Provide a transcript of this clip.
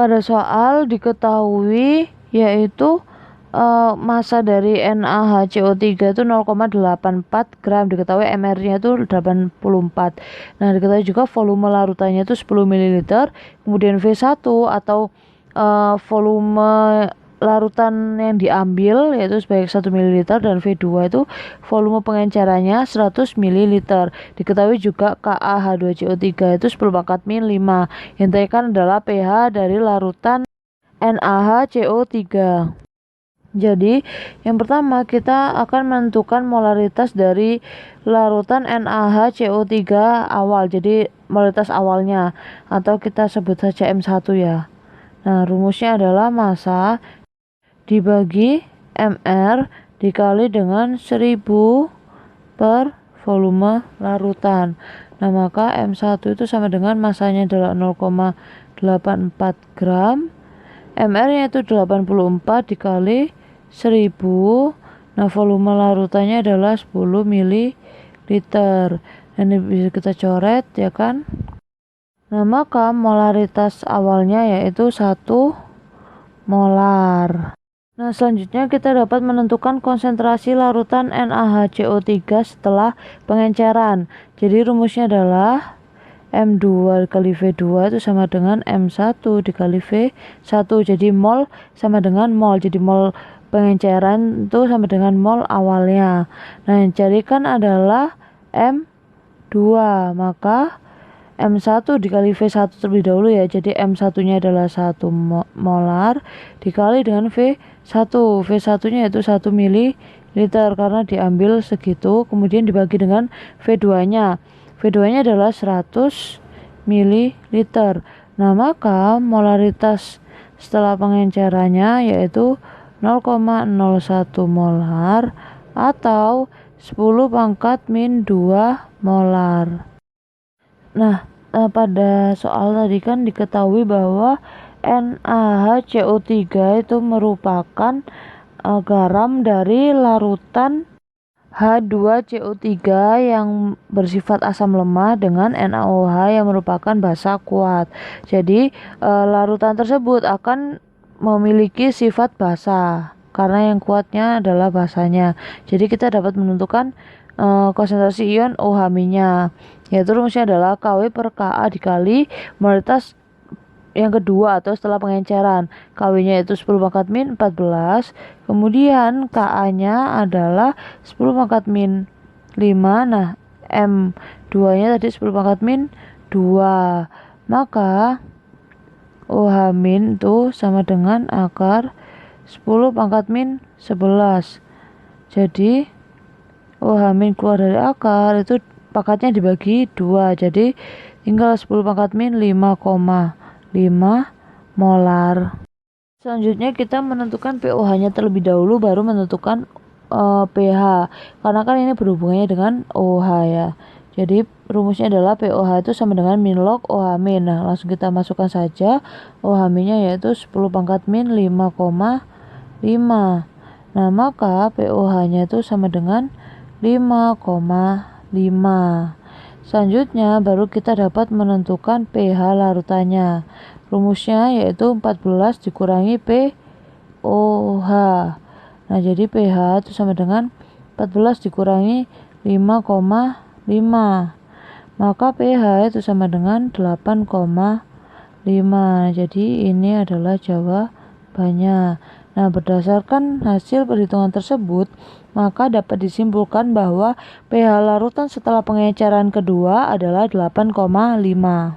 pada soal diketahui yaitu massa dari NaHCO3 itu 0,84 gram, diketahui mR-nya itu 84. Nah, diketahui juga volume larutannya itu 10 ml, kemudian V1 atau volume larutan yang diambil yaitu sebagai 1 ml, dan V2 itu volume pengencerannya 100 ml. Diketahui juga KaH2CO3 itu 10⁻⁻⁵. Yang ditanyakan adalah pH dari larutan NaHCO3. Jadi, yang pertama kita akan menentukan molaritas dari larutan NaHCO3 awal. Jadi, molaritas awalnya atau kita sebut saja M1 ya. Nah, rumusnya adalah massa dibagi mR dikali dengan 1000 per volume larutan. Nah, maka M1 itu sama dengan massanya adalah 0,84 gram. mR-nya itu 84 dikali 1000. Nah, volume larutannya adalah 10 ml. Ini bisa kita coret ya kan. Nah, maka molaritas awalnya yaitu 1 molar. Nah, selanjutnya kita dapat menentukan konsentrasi larutan NaHCO3 setelah pengenceran. Jadi rumusnya adalah M2 dikali V2 itu sama dengan M1 dikali V1. Jadi mol sama dengan mol. Jadi mol pengenceran itu sama dengan mol awalnya. Nah, yang carikan adalah M2. Maka M1 dikali V1 terlebih dahulu ya. Jadi M1-nya adalah 1 molar dikali dengan V1. V1-nya yaitu 1 ml karena diambil segitu, kemudian dibagi dengan V2-nya. V2-nya adalah 100 ml. Nah, maka molaritas setelah pengencerannya yaitu 0,01 molar atau 10⁻⁻2 molar. Nah, pada soal tadi kan diketahui bahwa NaHCO3 itu merupakan garam dari larutan H2CO3 yang bersifat asam lemah dengan NaOH yang merupakan basa kuat. Jadi larutan tersebut akan memiliki sifat basa karena yang kuatnya adalah basanya. Jadi kita dapat menentukan konsentrasi ion OH-nya, yaitu rumusnya adalah Kw per Ka dikali molaritas yang kedua atau setelah pengenceran. Kw-nya itu 10⁻⁻14, kemudian Ka-nya adalah 10⁻⁻5. Nah, M2-nya tadi 10⁻⁻2. Maka OH- itu sama dengan akar 10⁻⁻11. Jadi OH- keluar dari akar itu pangkatnya dibagi 2. Jadi tinggal 10⁻⁵,5 molar. Selanjutnya kita menentukan pOH-nya terlebih dahulu, baru menentukan pH. Karena kan ini berhubungannya dengan OH ya. Jadi rumusnya adalah pOH itu sama dengan min log OH-. Nah, langsung kita masukkan saja OH-nya yaitu 10⁻⁻5,5. Nah, maka pOH-nya itu sama dengan 5,5. Selanjutnya baru kita dapat menentukan pH larutannya. Rumusnya yaitu 14 dikurangi pOH. Nah, jadi pH itu sama dengan 14 dikurangi 5,5. Maka pH itu sama dengan 8,5. Jadi ini adalah jawabannya. Nah, berdasarkan hasil perhitungan tersebut, maka dapat disimpulkan bahwa pH larutan setelah pengenceran kedua adalah 8,5.